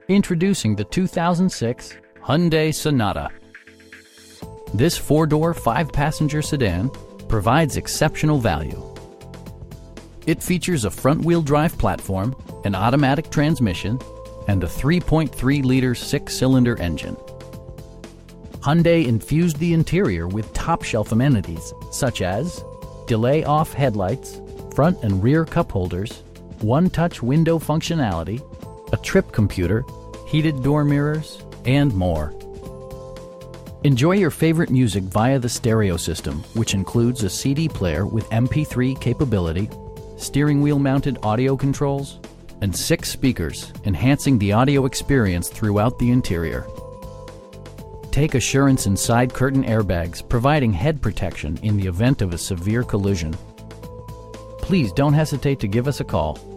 Introducing the 2006 Hyundai Sonata. This four-door, five-passenger sedan provides exceptional value. It features a front-wheel drive platform, an automatic transmission, and a 3.3-liter six-cylinder engine. Hyundai infused the interior with top-shelf amenities such as delay-off headlights, front and rear cup holders, one-touch window functionality, a trip computer, heated door mirrors, and more. Enjoy your favorite music via the stereo system, which includes a CD player with MP3 capability, steering wheel mounted audio controls, and 6 speakers, enhancing the audio experience throughout the interior. Take assurance in side curtain airbags, providing head protection in the event of a severe collision. Please don't hesitate to give us a call.